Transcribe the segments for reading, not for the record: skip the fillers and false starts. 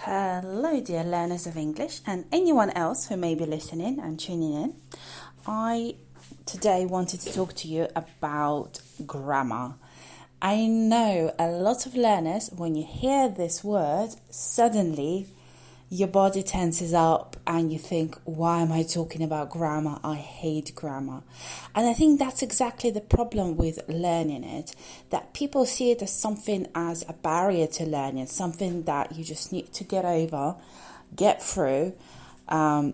Hello, dear learners of English and anyone else who may be listening and tuning in. I today wanted to talk to you about grammar. I know a lot of learners, when you hear this word, suddenly your body tenses up and you think, why am I talking about grammar? I hate grammar. And I think that's exactly the problem with learning it, that people see it as something as a barrier to learning, something that you just need to get over, get through,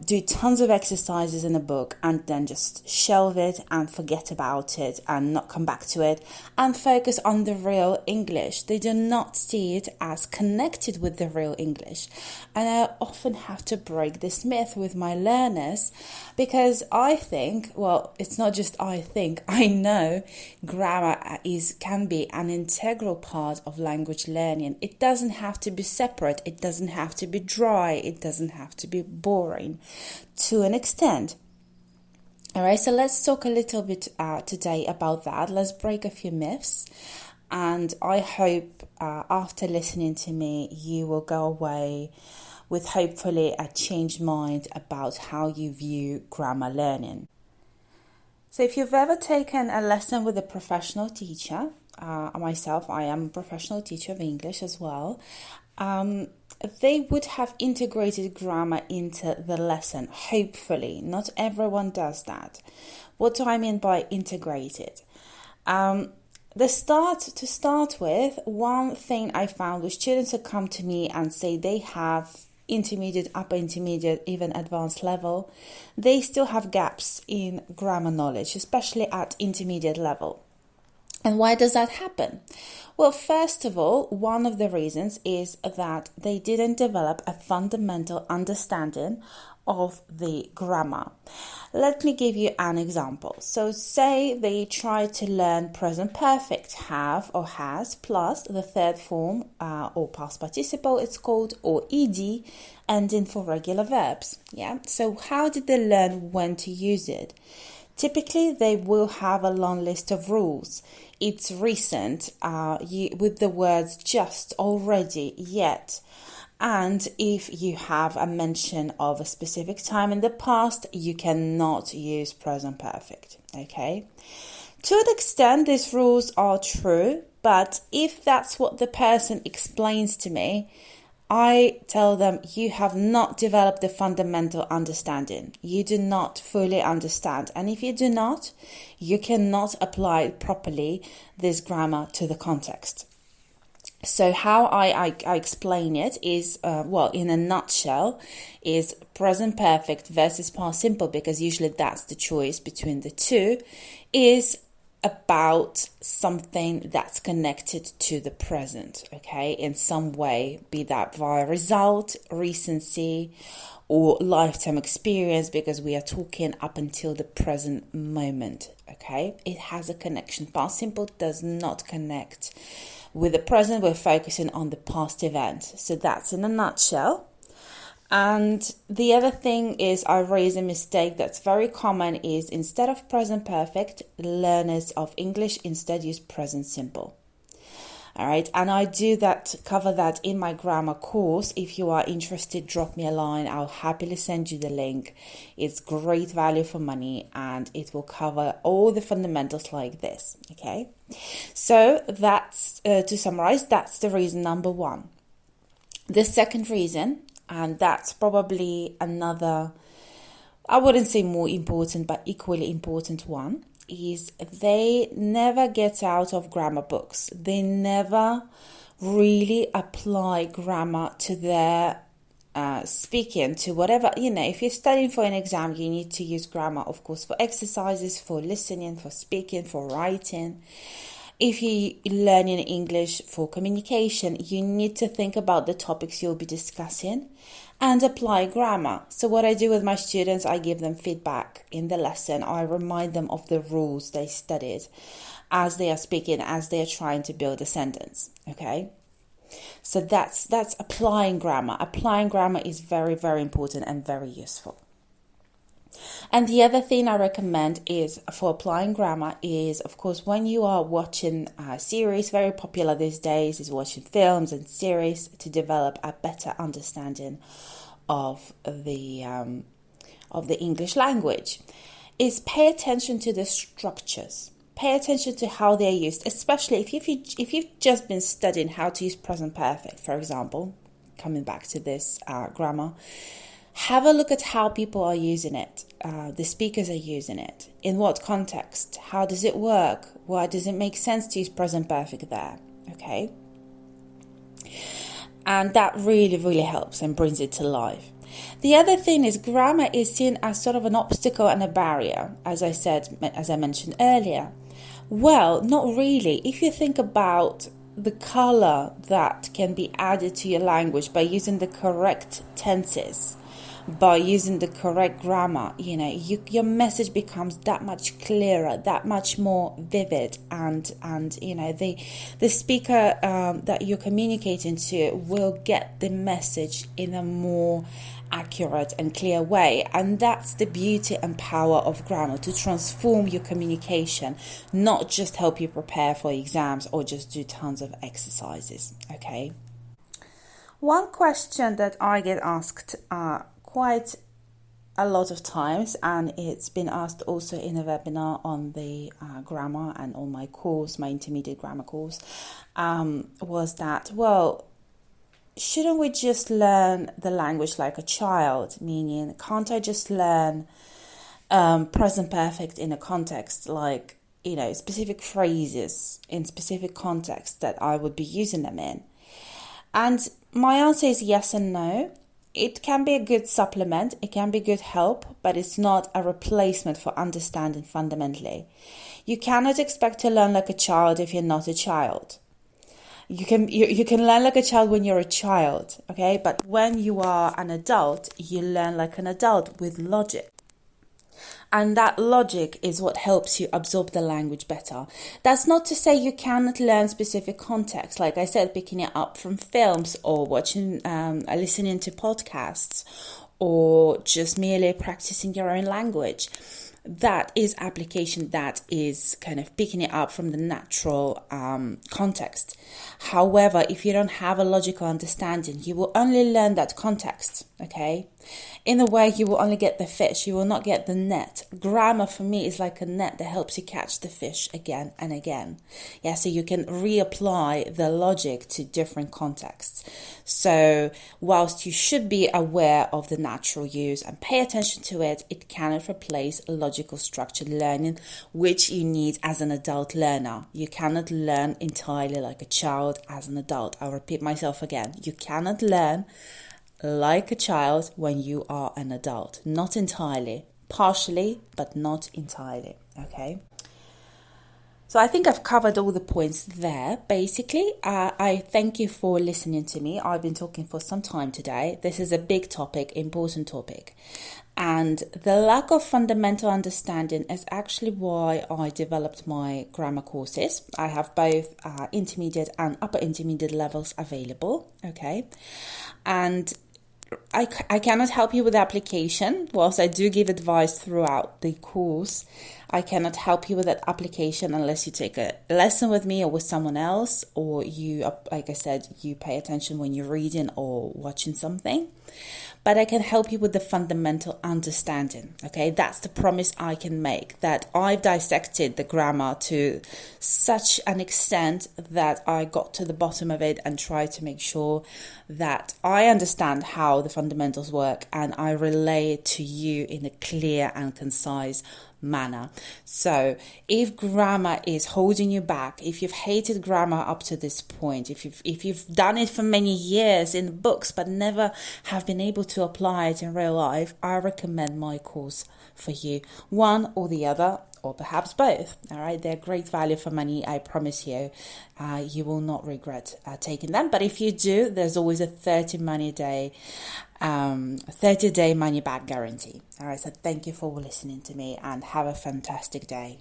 do tons of exercises in a book and then just shelve it and forget about it and not come back to it and focus on the real English. They do not see it as connected with the real English. And I often have to break this myth with my learners because I think, well, it's not just I know grammar can be an integral part of language learning. It doesn't have to be separate. It doesn't have to be dry. It doesn't have to be boring. To an extent. All right, so let's talk a little bit today about that. Let's break a few myths, and I hope after listening to me you will go away with hopefully a changed mind about how you view grammar learning. So if you've ever taken a lesson with a professional teacher, myself, I am a professional teacher of English as well, they would have integrated grammar into the lesson, hopefully. Not everyone does that. What do I mean by integrated? To start with, one thing I found with students who come to me and say they have intermediate, upper intermediate, even advanced level, they still have gaps in grammar knowledge, especially at intermediate level. And why does that happen? Well, first of all, one of the reasons is that they didn't develop a fundamental understanding of the grammar. Let me give you an example. So say they try to learn present perfect, have or has, plus the third form or past participle it's called, or ed, ending for regular verbs. Yeah. So how did they learn when to use it? Typically, they will have a long list of rules. It's recent, with the words just, already, yet. And if you have a mention of a specific time in the past, you cannot use present perfect, okay? To an extent, these rules are true, but if that's what the person explains to me, I tell them, you have not developed the fundamental understanding. You do not fully understand. And if you do not, you cannot apply properly this grammar to the context. So how I explain it is, in a nutshell, is present perfect versus past simple, because usually that's the choice between the two, is about something that's connected to the present, okay, in some way, be that via result, recency, or lifetime experience, because we are talking up until the present moment, okay? It has a connection. Past simple does not connect with the present. We're focusing on the past event. So that's in a nutshell. And the other thing is, I raise a mistake that's very common is, instead of present perfect, learners of English instead use present simple. All right. And I do cover that in my grammar course. If you are interested, drop me a line. I'll happily send you the link. It's great value for money and it will cover all the fundamentals like this. Okay. So that's, to summarize, that's the reason number one. The second reason, and that's probably another, I wouldn't say more important, but equally important one, is they never get out of grammar books. They never really apply grammar to their speaking, to whatever, if you're studying for an exam, you need to use grammar, of course, for exercises, for listening, for speaking, for writing. If you're learning English for communication, you need to think about the topics you'll be discussing and apply grammar. So what I do with my students, I give them feedback in the lesson. I remind them of the rules they studied as they are speaking, as they are trying to build a sentence. Okay? So that's applying grammar. Applying grammar is very, very important and very useful. And the other thing I recommend is for applying grammar is, of course, when you are watching a series, very popular these days is watching films and series to develop a better understanding of the English language, is pay attention to the structures. Pay attention to how they're used, especially if you've just been studying how to use present perfect, for example, coming back to this grammar. Have a look at how people are using it, the speakers are using it, in what context, how does it work, why does it make sense to use present perfect there, okay? And that really, really helps and brings it to life. The other thing is grammar is seen as sort of an obstacle and a barrier, as I mentioned earlier. Well, not really. If you think about the color that can be added to your language by using the correct tenses, by using the correct grammar, your message becomes that much clearer, that much more vivid, and the speaker that you're communicating to will get the message in a more accurate and clear way. And that's the beauty and power of grammar, to transform your communication, not just help you prepare for exams or just do tons of exercises. Okay. One question that I get asked quite a lot of times, and it's been asked also in a webinar on the grammar and on my course, my intermediate grammar course, was that, well, shouldn't we just learn the language like a child? Meaning, can't I just learn present perfect in a context, like, specific phrases in specific contexts that I would be using them in? And my answer is yes and no. It can be a good supplement, it can be good help, but it's not a replacement for understanding fundamentally. You cannot expect to learn like a child if you're not a child. You can learn like a child when you're a child, okay? But when you are an adult, you learn like an adult with logic. And that logic is what helps you absorb the language better. That's not to say you cannot learn specific context. Like I said, picking it up from films or watching, listening to podcasts, or just merely practicing your own language. That is application, that is kind of picking it up from the natural context. However, if you don't have a logical understanding, you will only learn that context, okay? In a way, you will only get the fish, you will not get the net. Grammar for me is like a net that helps you catch the fish again and again. Yeah, so you can reapply the logic to different contexts. So whilst you should be aware of the natural use and pay attention to it, it cannot replace logical structured learning, which you need as an adult learner. You cannot learn entirely like a child as an adult. I'll repeat myself again. You cannot learn like a child when you are an adult. Not entirely. Partially, but not entirely. Okay? So I think I've covered all the points there. Basically, I thank you for listening to me. I've been talking for some time today. This is a big topic, important topic. And the lack of fundamental understanding is actually why I developed my grammar courses. I have both intermediate and upper intermediate levels available. Okay? And I cannot help you with the application. Whilst I do give advice throughout the course, I cannot help you with that application unless you take a lesson with me or with someone else, or you, like I said, you pay attention when you're reading or watching something. But I can help you with the fundamental understanding, okay? That's the promise I can make, that I've dissected the grammar to such an extent that I got to the bottom of it and tried to make sure that I understand how the fundamentals work and I relay it to you in a clear and concise manner. So if grammar is holding you back, if you've hated grammar up to this point, if you've done it for many years in books but never have been able to apply it in real life, I recommend my course for you. One or the other, or perhaps both. All right, they're great value for money. I promise you, you will not regret taking them. But if you do, there's always a 30-day money back guarantee. All right, so thank you for listening to me and have a fantastic day.